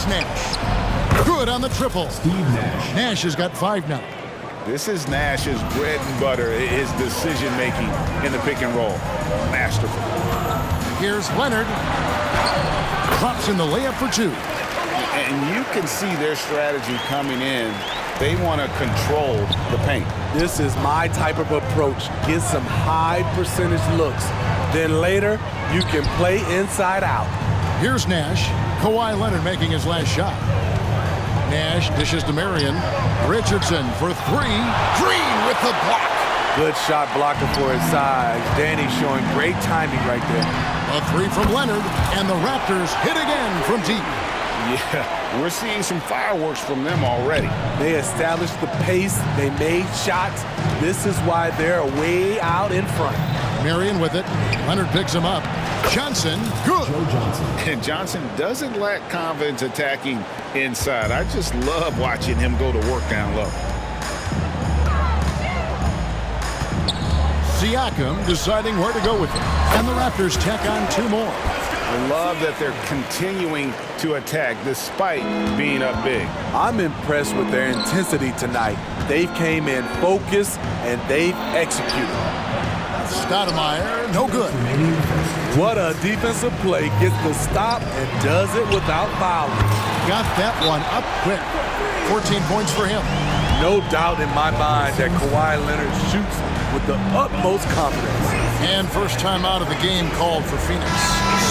Here's Nash. Good on the triple. Nash has got 5 now. This is Nash's bread and butter, his decision-making in the pick and roll. Masterful. Here's Leonard. Drops in the layup for 2. And you can see their strategy coming in. They want to control the paint. This is my type of approach. Get some high percentage looks. Then later, you can play inside out. Here's Nash. Kawhi Leonard making his last shot. Nash dishes to Marion. Richardson for 3. Green with the block. Good shot blocker for his size. Danny showing great timing right there. A 3 from Leonard, and the Raptors hit again from deep. Yeah, we're seeing some fireworks from them already. They established the pace. They made shots. This is why they're way out in front. Marion with it. Leonard picks him up. Johnson, good. And Johnson doesn't lack confidence attacking inside. I just love watching him go to work down low. Siakam deciding where to go with it. And the Raptors tack on 2 more. I love that they're continuing to attack despite being up big. I'm impressed with their intensity tonight. They came in focused and they've executed. Stoudemire, no good. What a defensive play. Gets the stop and does it without fouling. Got that one up quick. 14 points for him. No doubt in my mind that Kawhi Leonard shoots with the utmost confidence. And first time out of the game called for Phoenix.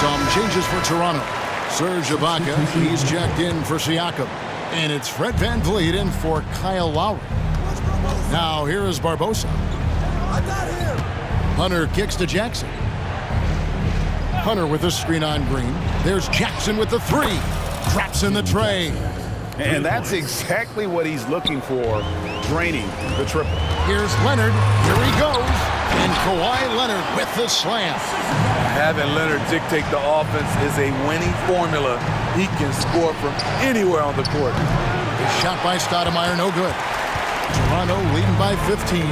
Some changes for Toronto. Serge Ibaka, he's checked in for Siakam. And it's Fred VanVleet in for Kyle Lowry. Now here is Barbosa. Hunter kicks to Jackson. Hunter with a screen on Green. There's Jackson with the 3. Drops in the tray. And that's exactly what he's looking for, draining the triple. Here's Leonard. Here he goes. And Kawhi Leonard with the slam. Having Leonard dictate the offense is a winning formula. He can score from anywhere on the court. A shot by Stoudemire, no good. Toronto leading by 15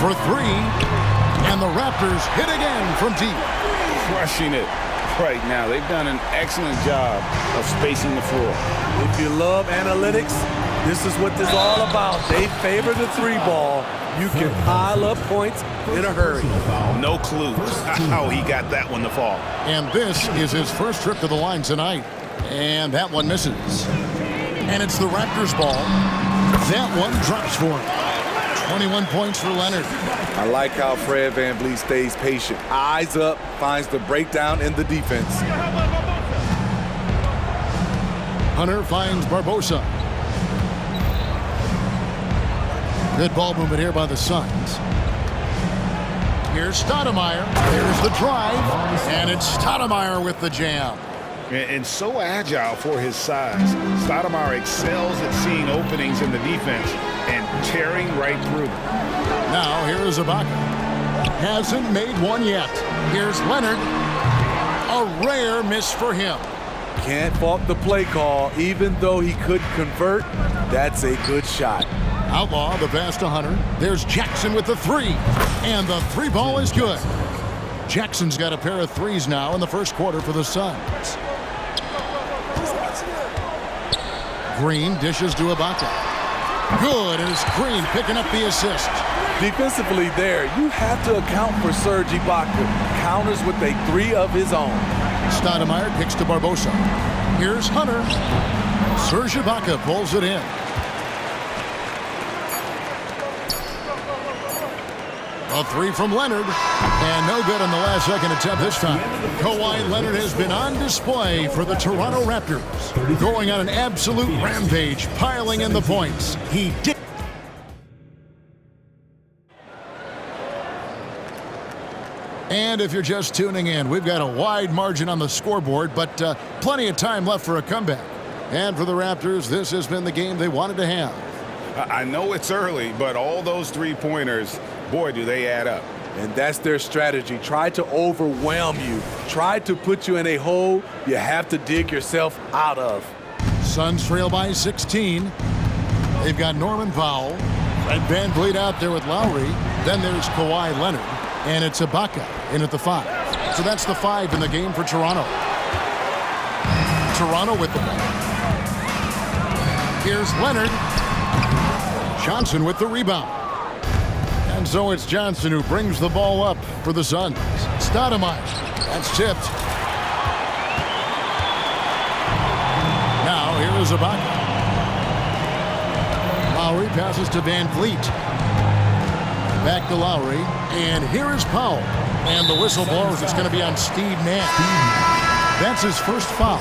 for 3. And the Raptors hit again from deep. Crushing it right now. They've done an excellent job of spacing the floor. If you love analytics, this is what this is all about. They favor the 3-ball. You can pile up points in a hurry. No clue how he got that one to fall. And this is his first trip to the line tonight. And that one misses. And it's the Raptors' ball. That one drops for him. 21 points for Leonard. I like how Fred VanVleet stays patient. Eyes up, finds the breakdown in the defense. Hunter finds Barbosa. Good ball movement here by the Suns. Here's Stoudemire. There's the drive. And it's Stoudemire with the jam. And so agile for his size. Stoudemire excels at seeing openings in the defense and tearing right through them. Now here is Ibaka. Hasn't made one yet. Here's Leonard. A rare miss for him. Can't fault the play call. Even though he couldn't convert, that's a good shot. Outlaw the pass to Hunter. There's Jackson with the 3. And the 3-ball is good. Jackson's got a pair of 3s now in the first quarter for the Suns. Green dishes to Ibaka. Good, and it's Green picking up the assist. Defensively there, you have to account for Serge Ibaka. Counters with a 3 of his own. Stoudemire kicks to Barbosa. Here's Hunter. Serge Ibaka pulls it in. A 3 from Leonard, and no good on the last second attempt this time. Kawhi Leonard has been on display for the Toronto Raptors, going on an absolute rampage, piling in the points. He did. And if you're just tuning in, we've got a wide margin on the scoreboard, but plenty of time left for a comeback. And for the Raptors, this has been the game they wanted to have. I know it's early, but all those 3-pointers, boy, do they add up. And that's their strategy. Try to overwhelm you. Try to put you in a hole you have to dig yourself out of. Suns trail by 16. They've got Norman Powell and VanVleet out there with Lowry. Then there's Kawhi Leonard. And it's Ibaka in at the 5. So that's the 5 in the game for Toronto. Toronto with the ball. Here's Leonard. Johnson with the rebound. And so it's Johnson who brings the ball up for the Suns. Stoudemire. That's tipped. Now here is Ibaka. Lowry passes to Van Vliet. Back to Lowry. And here is Powell. And the whistle blows. It's going to be on Steve Nash. That's his first foul.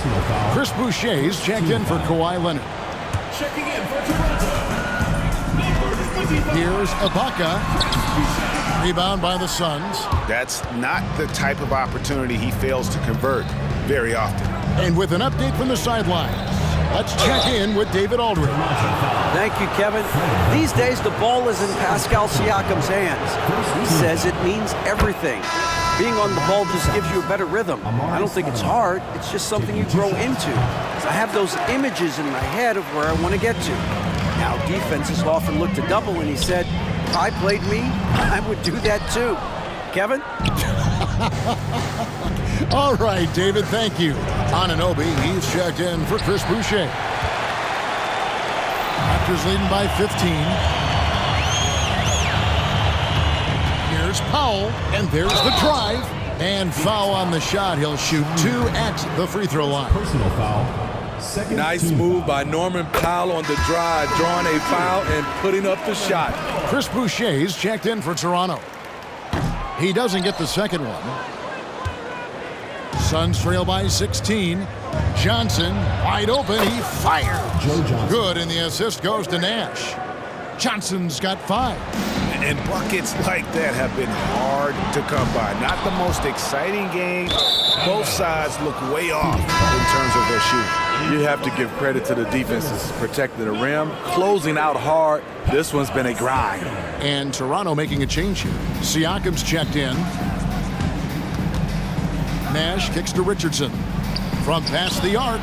Chris Boucher's checked in for Kawhi Leonard. Checking in for Toronto. Here's Ibaka. Rebound by the Suns. That's not the type of opportunity he fails to convert very often. And with an update from the sidelines, let's check in with David Aldridge. Thank you, Kevin. These days, the ball is in Pascal Siakam's hands. He says it means everything. Being on the ball just gives you a better rhythm. I don't think it's hard. It's just something you grow into. I have those images in my head of where I want to get to. Now, defenses often look to double, and he said, if I played me, I would do that too. Kevin? All right, David, thank you. Anunoby, he's checked in for Chris Boucher. Raptors leading by 15. Here's Powell, and there's the drive. And foul on the shot. He'll shoot 2 at the free throw line. Personal foul. Nice move by Norman Powell on the drive, drawing a foul and putting up the shot. Chris Boucher's checked in for Toronto. He doesn't get the second one. Suns trail by 16. Johnson, wide open, he fired. Good, and the assist goes to Nash. Johnson's got 5. And buckets like that have been hard to come by. Not the most exciting game. Both sides look way off in terms of their shooting. You have to give credit to the defenses protecting the rim, closing out hard. This one's been a grind. And Toronto making a change here. Siakam's checked in. Nash kicks to Richardson. From past the arc,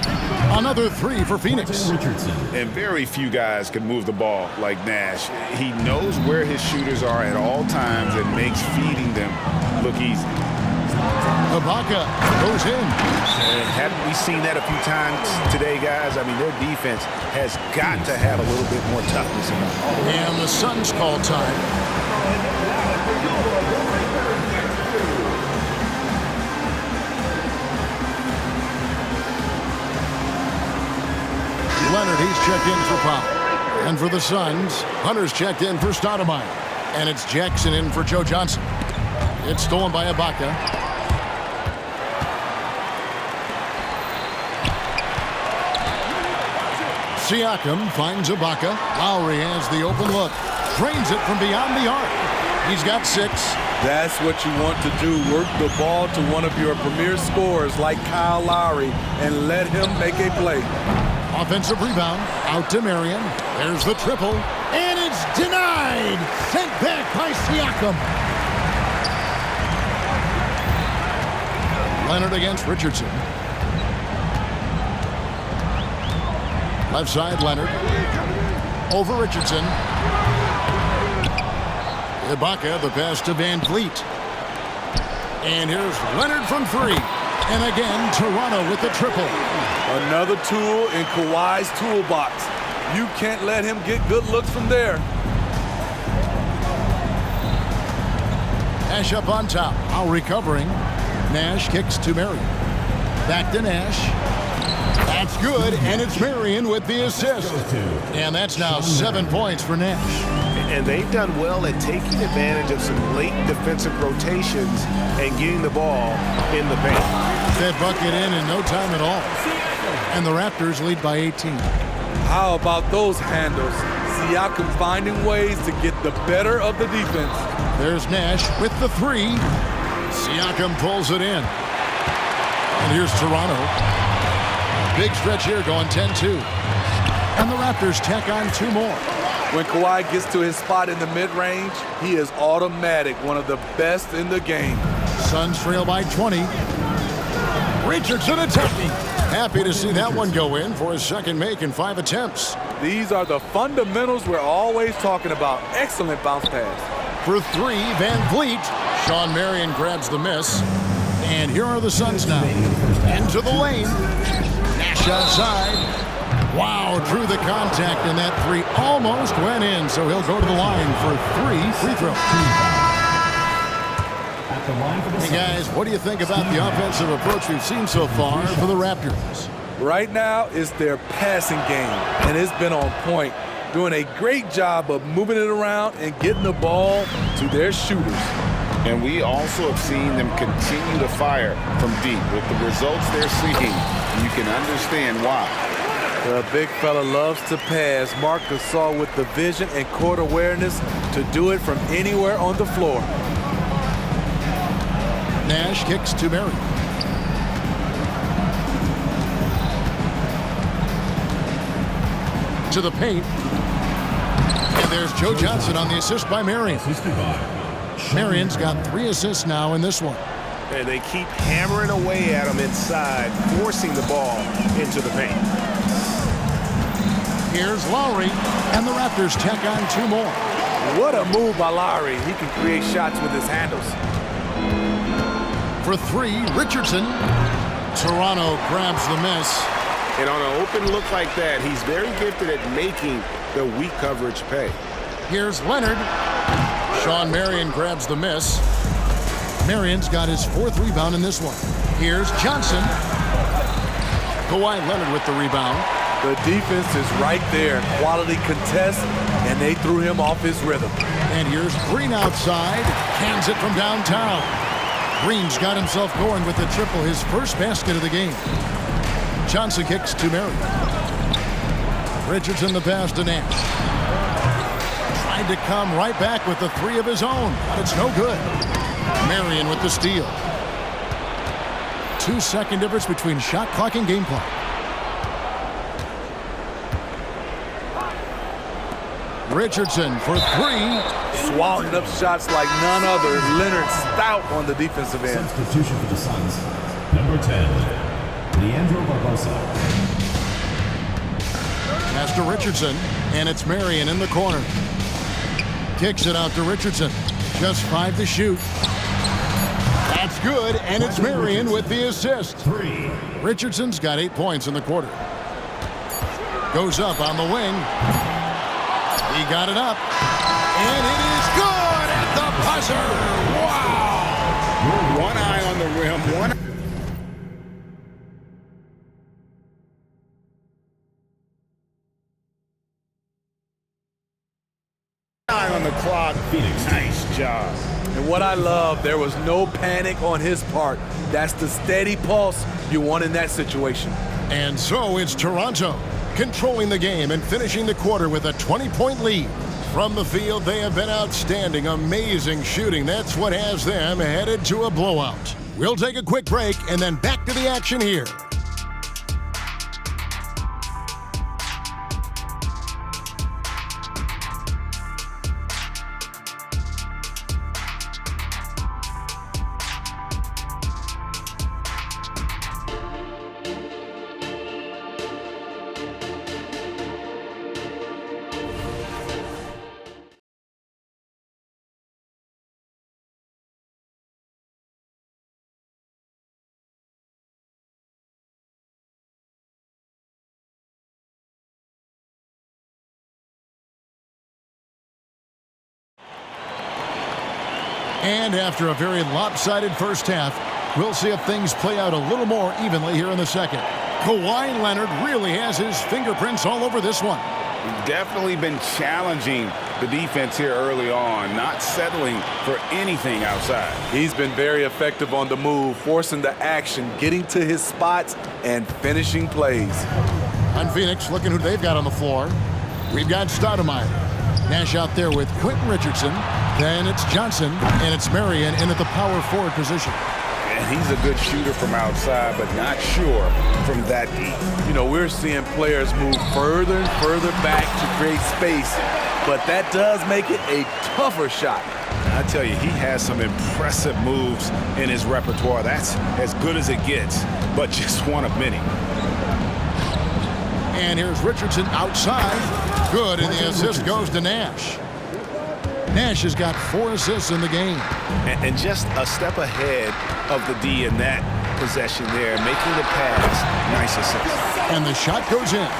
another 3 for Phoenix. And very few guys can move the ball like Nash. He knows where his shooters are at all times and makes feeding them look easy. Ibaka goes in. And haven't we seen that a few times today, guys? I mean, their defense has got to have a little bit more toughness in them. And the Suns call time. Leonard, he's checked in for Powell. And for the Suns, Hunter's checked in for Stoudemire. And it's Jackson in for Joe Johnson. It's stolen by Ibaka. Siakam finds Ibaka. Lowry has the open look. Drains it from beyond the arc. He's got 6. That's what you want to do. Work the ball to one of your premier scorers like Kyle Lowry and let him make a play. Offensive rebound, out to Marion. There's the triple, and it's denied! Sent back by Siakam. Leonard against Richardson. Left side, Leonard. Over Richardson. Ibaka, the pass to Van Vliet. And here's Leonard from 3. And again, Toronto with the triple. Another tool in Kawhi's toolbox. You can't let him get good looks from there. Nash up on top. Now recovering. Nash kicks to Marion. Back to Nash. That's good, and it's Marion with the assist. And that's now 7 points for Nash. And they've done well at taking advantage of some late defensive rotations and getting the ball in the paint. That bucket in no time at all. And the Raptors lead by 18. How about those handles? Siakam finding ways to get the better of the defense. There's Nash with the 3. Siakam pulls it in. And here's Toronto. Big stretch here going 10-2. And the Raptors tack on 2 more. When Kawhi gets to his spot in the mid-range, he is automatic, one of the best in the game. Suns trail by 20. Richardson attacking. Happy to see that one go in for his second make in 5 attempts. These are the fundamentals we're always talking about. Excellent bounce pass. For 3, Van Vliet. Sean Marion grabs the miss. And here are the Suns now. Into the lane. Nash outside. Wow, drew the contact, and that three almost went in, so he'll go to the line for 3 free throws. Hey, guys, what do you think about the offensive approach we've seen so far for the Raptors? Right now, it's their passing game, and it's been on point, doing a great job of moving it around and getting the ball to their shooters. And we also have seen them continue to fire from deep. With the results they're seeking, you can understand why. The big fella loves to pass. Marc Gasol with the vision and court awareness to do it from anywhere on the floor. Nash kicks to Marion. To the paint. And there's Joe Johnson on the assist by Marion. Marion's got 3 assists now in this one. And they keep hammering away at him inside, forcing the ball into the paint. Here's Lowry, and the Raptors tack on 2 more. What a move by Lowry. He can create shots with his handles. For 3, Richardson. Toronto grabs the miss. And on an open look like that, he's very gifted at making the weak coverage pay. Here's Leonard. Sean Marion grabs the miss. Marion's got his 4th rebound in this one. Here's Johnson. Kawhi Leonard with the rebound. The defense is right there. Quality contest, and they threw him off his rhythm. And here's Green outside. Cans it from downtown. Green's got himself going with the triple, his first basket of the game. Johnson kicks to Marion. Richardson the pass to Nash. Tried to come right back with the 3 of his own, but it's no good. Marion with the steal. 2-second difference between shot clock and game clock. Richardson for 3. Swatting up shots like none other. Leonard stout on the defensive end. Substitution for the Suns. Number 10, Leandro Barbosa. Pass to Richardson, and it's Marion in the corner. Kicks it out to Richardson. Just 5 to shoot. That's good, and it's Marion with the assist. 3. Richardson's got 8 points in the quarter. Goes up on the wing. He got it up. And it is good at the buzzer. Wow! One eye on the rim, one eye on the clock. Phoenix, nice job. And what I love, there was no panic on his part. That's the steady pulse you want in that situation. And so it's Toronto controlling the game and finishing the quarter with a 20-point lead. From the field, they have been outstanding, amazing shooting. That's what has them headed to a blowout. We'll take a quick break and then back to the action here. And after a very lopsided first half, we'll see if things play out a little more evenly here in the second. Kawhi Leonard really has his fingerprints all over this one. He's definitely been challenging the defense here early on, not settling for anything outside. He's been very effective on the move, forcing the action, getting to his spots, and finishing plays. On Phoenix, looking who they've got on the floor. We've got Stoudemire. Nash out there with Quentin Richardson. Then it's Johnson, and it's Marion in at the power forward position. And he's a good shooter from outside, but not sure from that deep. You know, we're seeing players move further and further back to create space, but that does make it a tougher shot. I tell you, he has some impressive moves in his repertoire. That's as good as it gets, but just one of many. And here's Richardson outside. Good, and the assist goes to Nash. Nash has got 4 assists in the game. And just a step ahead of the D in that possession there, making the pass. Nice assist. And the shot goes in.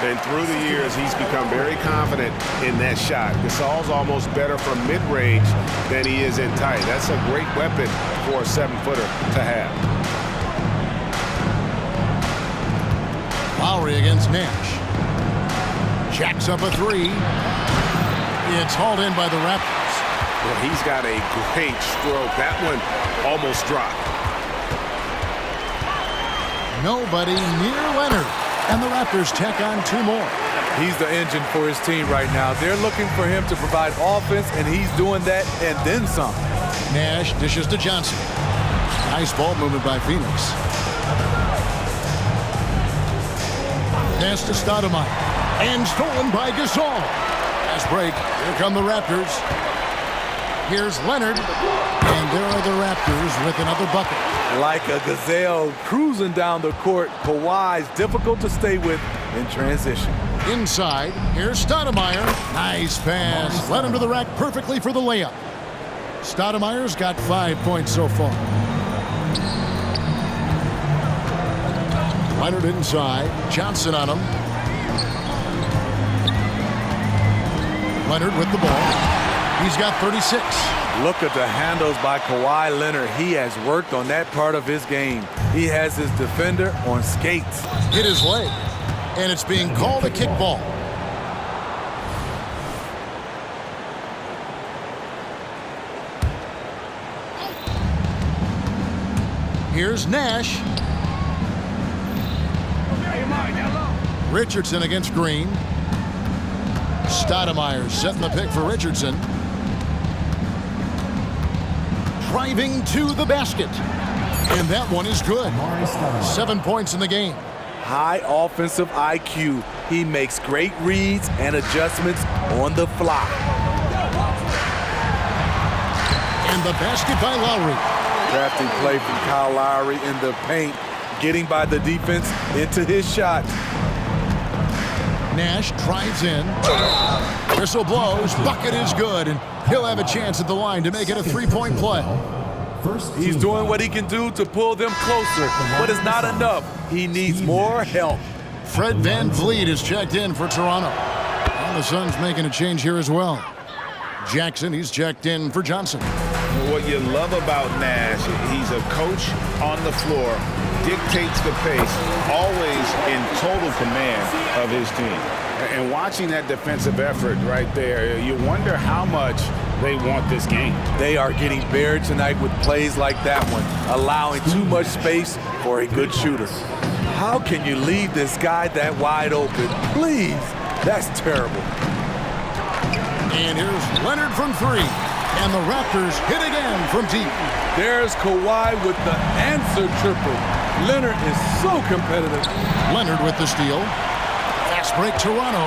And through the years, he's become very confident in that shot. Gasol's almost better from mid-range than he is in tight. That's a great weapon for a 7-footer to have. Lowry against Nash. Jacks up a three. It's hauled in by the Raptors. Well, he's got a great stroke. That one almost dropped. Nobody near Leonard. And the Raptors tack on 2 more. He's the engine for his team right now. They're looking for him to provide offense, and he's doing that and then some. Nash dishes to Johnson. Nice ball movement by Phoenix. Pass to Stoudemire. And stolen by Gasol. Fast break. Here come the Raptors. Here's Leonard. And there are the Raptors with another bucket. Like a gazelle cruising down the court, Kawhi's difficult to stay with in transition. Inside, here's Stoudemire. Nice pass. Led him to the rack perfectly for the layup. Stoudemire's got 5 points so far. Leonard inside. Johnson on him. Leonard with the ball. He's got 36. Look at the handles by Kawhi Leonard. He has worked on that part of his game. He has his defender on skates. Hit his leg, and it's being called a kickball. Here's Nash. Richardson against Green. Stoudemire setting the pick for Richardson. Driving to the basket. And that one is good. 7 points in the game. High offensive IQ. He makes great reads and adjustments on the fly. And the basket by Lowry. Crafty play from Kyle Lowry in the paint, getting by the defense into his shot. Nash drives in. Whistle blows. Bucket is good. And he'll have a chance at the line to make it a 3-point play. He's doing what he can do to pull them closer, but it's not enough. He needs more help. Fred VanVleet is checked in for Toronto. And the Suns making a change here as well. Jackson, he's checked in for Johnson. What you love about Nash, he's a coach on the floor, dictates the pace, always in total command of his team. And watching that defensive effort right there, you wonder how much they want this game. They are getting buried tonight with plays like that one, allowing too much space for a good shooter. How can you leave this guy that wide open? Please, that's terrible. And here's Leonard from 3. And the Raptors hit again from deep. There's Kawhi with the answer triple. Leonard is so competitive. Leonard with the steal. Fast break Toronto.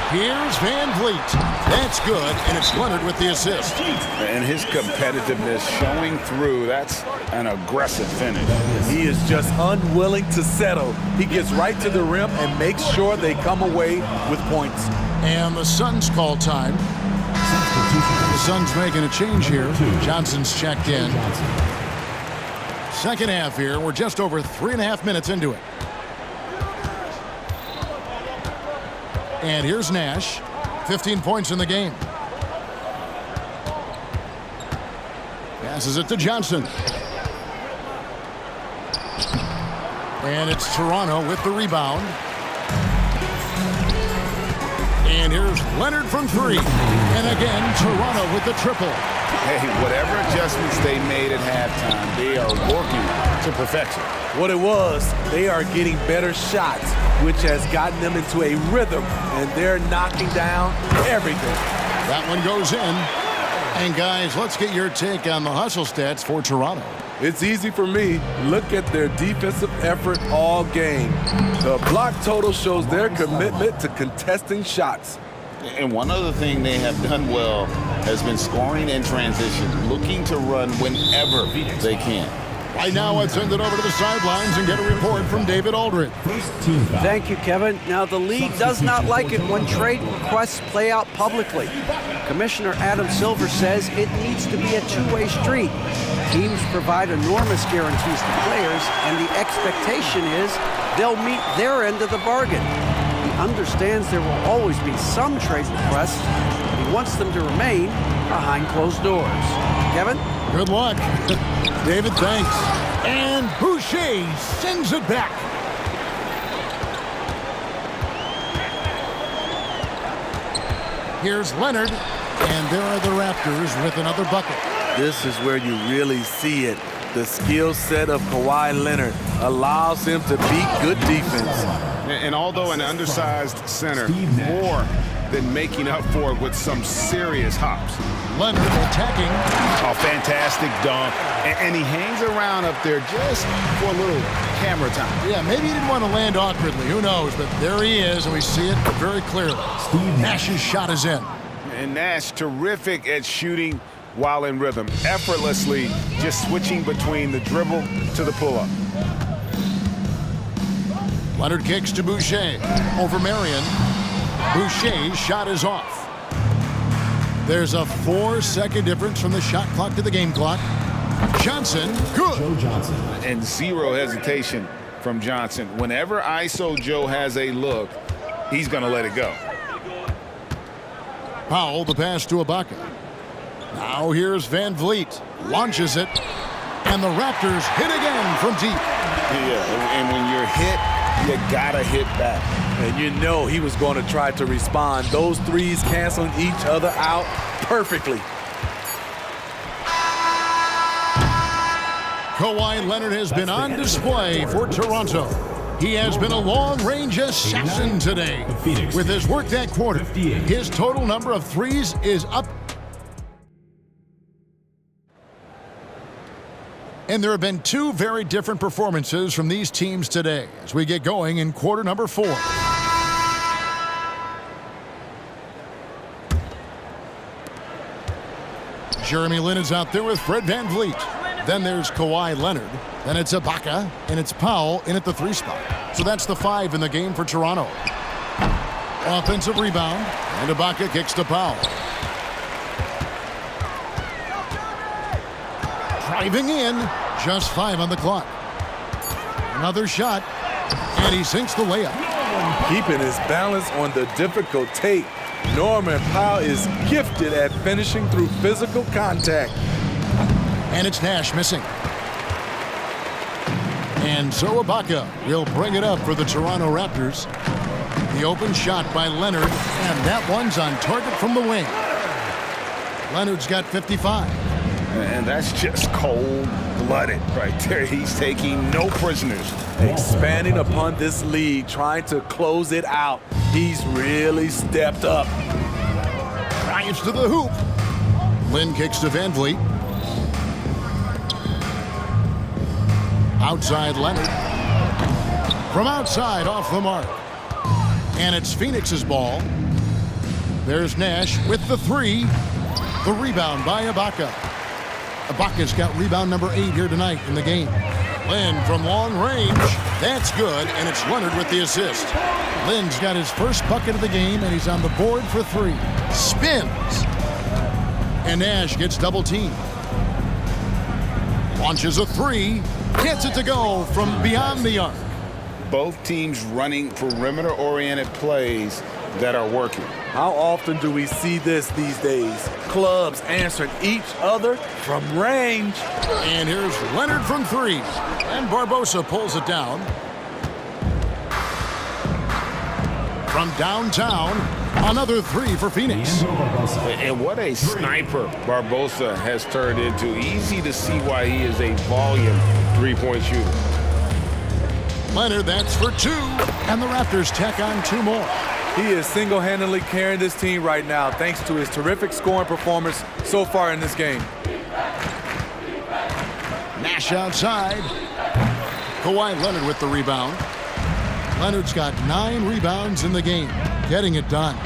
Here's VanVleet. That's good, and it's Leonard with the assist. And his competitiveness showing through. That's an aggressive finish. He is just unwilling to settle. He gets right to the rim and makes sure they come away with points. And the Suns call time. The Suns making a change here. Johnson's checked in. Second half here. We're just over 3.5 minutes into it. And here's Nash. 15 points in the game. Passes it to Johnson. And it's Toronto with the rebound. And here's Leonard from 3. And again, Toronto with the triple. Hey, whatever adjustments they made at halftime, they are working to perfection. What it was, they are getting better shots, which has gotten them into a rhythm, and they're knocking down everything. That one goes in. And guys, let's get your take on the hustle stats for Toronto. It's easy for me. Look at their defensive effort all game. The block total shows their commitment to contesting shots. And one other thing they have done well has been scoring in transition, looking to run whenever they can. Right now, let's send it over to the sidelines and get a report from David Aldridge. Thank you, Kevin. Now, the league does not like it when trade requests play out publicly. Commissioner Adam Silver says it needs to be a two-way street. Teams provide enormous guarantees to players, and the expectation is they'll meet their end of the bargain. He understands there will always be some trade requests, but he wants them to remain behind closed doors. Kevin? Good luck. David, thanks. And Boucher sends it back. Here's Leonard, and there are the Raptors with another bucket. This is where you really see it. The skill set of Kawhi Leonard allows him to beat good defense. And although an undersized center, more than making up for it with some serious hops. Leonard attacking. A fantastic dunk. And he hangs around up there just for a little camera time. Yeah, maybe he didn't want to land awkwardly. Who knows? But there he is, and we see it very clearly. Nash's shot is in. And Nash, terrific at shooting while in rhythm. Effortlessly just switching between the dribble to the pull-up. Leonard kicks to Boucher. Over Marion. Boucher's shot is off. There's a 4-second difference from the shot clock to the game clock. Johnson, good. Joe Johnson. And zero hesitation from Johnson. Whenever ISO Joe has a look, he's going to let it go. Powell, the pass to Ibaka. Now here's Van Vliet. Launches it. And the Raptors hit again from deep. Yeah, and when you're hit, you got to hit back. And you know he was going to try to respond. Those threes canceling each other out perfectly. Kawhi Leonard has been on display for Toronto. He has been a long-range assassin today. With his work that quarter, his total number of threes is up. And there have been two very different performances from these teams today as we get going in quarter number 4. Jeremy Lin is out there with Fred Van Vliet. Then there's Kawhi Leonard. Then it's Ibaka, and it's Powell in at the 3 spot. So that's the 5 in the game for Toronto. Offensive rebound, and Ibaka kicks to Powell. Driving in, just 5 on the clock. Another shot, and he sinks the layup. Keeping his balance on the difficult tape. Norman Powell is gifted at finishing through physical contact. And it's Nash missing. And so Ibaka will bring it up for the Toronto Raptors. The open shot by Leonard, and that one's on target from the wing. Leonard's got 55. And that's just cold-blooded right there. He's taking no prisoners. Expanding upon this lead, trying to close it out. He's really stepped up. Drives to the hoop. Lin kicks to Van Vliet. Outside Leonard. From outside, off the mark. And it's Phoenix's ball. There's Nash with the 3. The rebound by Ibaka. Ibaka's got rebound number 8 here tonight in the game. Lin from long range. That's good, and it's Leonard with the assist. Lin's got his first bucket of the game, and he's on the board for 3. Spins. And Nash gets double teamed. Launches a 3. Gets it to go from beyond the arc. Both teams running perimeter-oriented plays that are working. How often do we see this these days? Clubs answering each other from range. And here's Leonard from 3. And Barbosa pulls it down. From downtown, another 3 for Phoenix. And what a sniper Barbosa has turned into. Easy to see why he is a volume 3-point shooter. Leonard, that's for 2. And the Raptors tack on 2 more. He is single-handedly carrying this team right now thanks to his terrific scoring performance so far in this game. Nash outside. Kawhi Leonard with the rebound. Leonard's got 9 rebounds in the game, getting it done.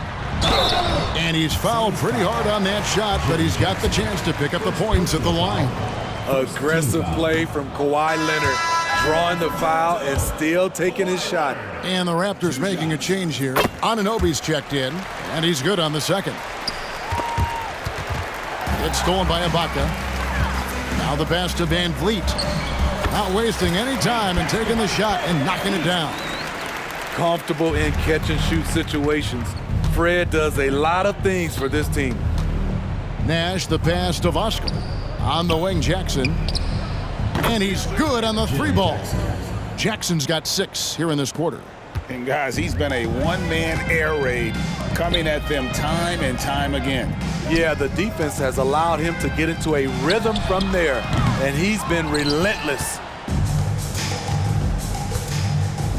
And he's fouled pretty hard on that shot, but he's got the chance to pick up the points at the line. Aggressive play from Kawhi Leonard, drawing the foul and still taking his shot. And the Raptors making a change here. Anunoby's checked in, and he's good on the second. It's stolen by Ibaka. Now the pass to Van Vliet. Not wasting any time and taking the shot and knocking it down. comfortable in catch-and-shoot situations. Fred does a lot of things for this team. Nash, the pass to Vosco. On the wing, Jackson. And he's good on the 3-ball. Jackson's got 6 here in this quarter. And guys, he's been a one-man air raid coming at them time and time again. Yeah, the defense has allowed him to get into a rhythm from there, and he's been relentless.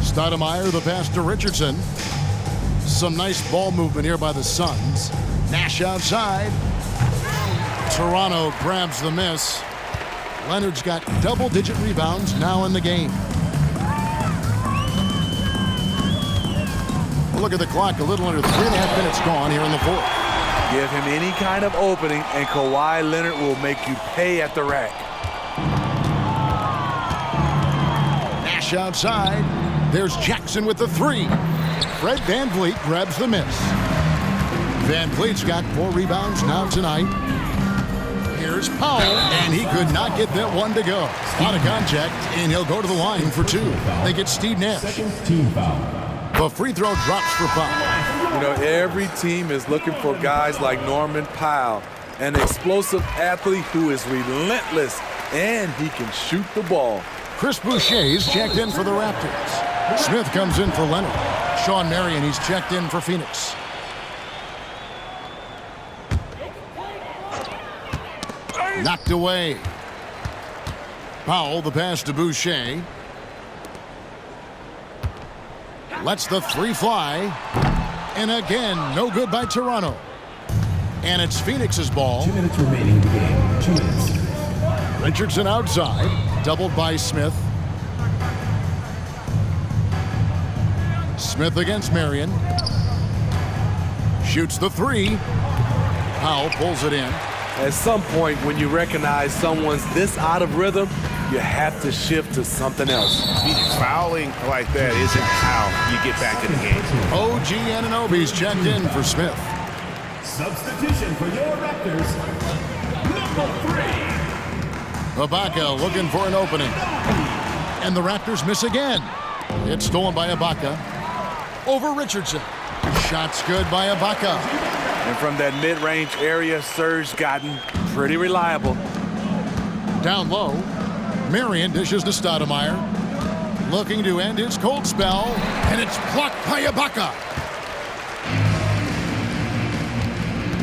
Stoudemire, the pass to Richardson. Some nice ball movement here by the Suns. Nash outside. Toronto grabs the miss. Leonard's got double-digit rebounds now in the game. Look at the clock, a little under 3.5 minutes gone here in the fourth. Give him any kind of opening, and Kawhi Leonard will make you pay at the rack. Nash outside. There's Jackson with the 3. Fred VanVleet grabs the miss. VanVleet's got 4 rebounds now tonight. Here's Powell, and he could not get that one to go. Out of contact, and he'll go to the line for 2. They get Steve Nash. Second team foul. The free throw drops for Powell. You know, every team is looking for guys like Norman Powell, an explosive athlete who is relentless, and he can shoot the ball. Chris Boucher's checked in for the Raptors. Smith comes in for Leonard. Sean Marion, he's checked in for Phoenix. Knocked away. Powell, the pass to Boucher. Lets the 3 fly. And again, no good by Toronto. And it's Phoenix's ball. 2 minutes remaining in the game. 2 minutes. Richardson outside. Doubled by Smith. Smith against Marion. Shoots the 3. Powell pulls it in. At some point, when you recognize someone's this out of rhythm, you have to shift to something else. Fouling like that isn't how you get back in the game. OG Anunoby's checked in for Smith. Substitution for your Raptors. Number 3. Ibaka looking for an opening. And the Raptors miss again. It's stolen by Ibaka. Over Richardson. Shots good by Ibaka. And from that mid-range area, Serge gotten pretty reliable. Down low. Marion dishes to Stoudemire. Looking to end his cold spell. And it's blocked by Ibaka.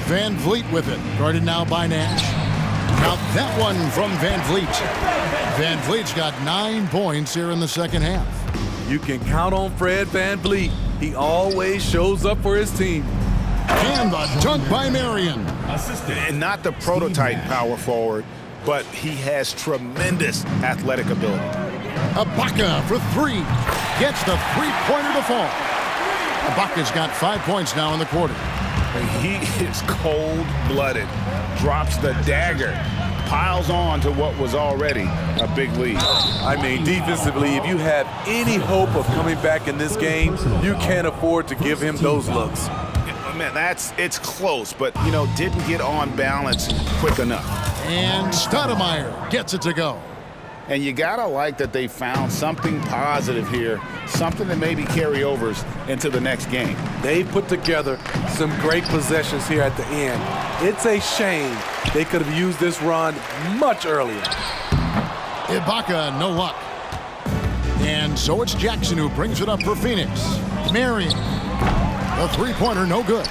VanVleet with it. Guarded now by Nash. Now that one from VanVleet. VanVleet's got 9 points here in the second half. You can count on Fred VanVleet. He always shows up for his team. And the dunk by Marion. Assistant. And not the prototype power forward, but he has tremendous athletic ability. Ibaka for 3. Gets the 3-pointer to fall. Ibaka's got 5 points now in the quarter. He is cold-blooded. Drops the dagger. Piles on to what was already a big lead. I mean, defensively, if you have any hope of coming back in this game, you can't afford to give him those looks. Man, it's close, but, you know, didn't get on balance quick enough. And Stoudemire gets it to go. And you gotta like that they found something positive here, something that maybe carry overs into the next game. They put together some great possessions here at the end. It's a shame they could have used this run much earlier. Ibaka, no luck. And so it's Jackson who brings it up for Phoenix. Marion. The 3-pointer, no good.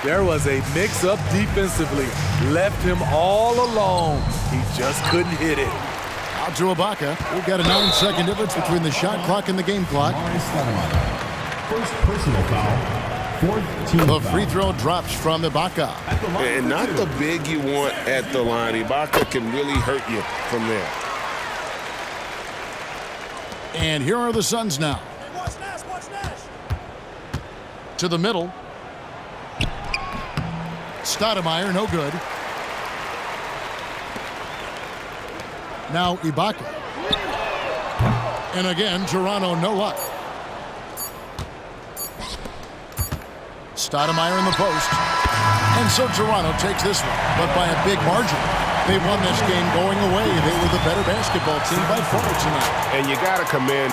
There was a mix-up defensively. Left him all alone. He just couldn't hit it. Out to Ibaka. We've got a 9-second difference between the shot clock and the game clock. First personal foul. Fourth team The foul. free throw drops from Ibaka. And not the big you want at the line. Ibaka can really hurt you from there. And here are the Suns now. To the middle. Stoudemire, no good. Now Ibaka. And again, Toronto, no luck. Stoudemire in the post. And so Toronto takes this one, but by a big margin. They won this game going away. They were the better basketball team by far tonight. And you got to commend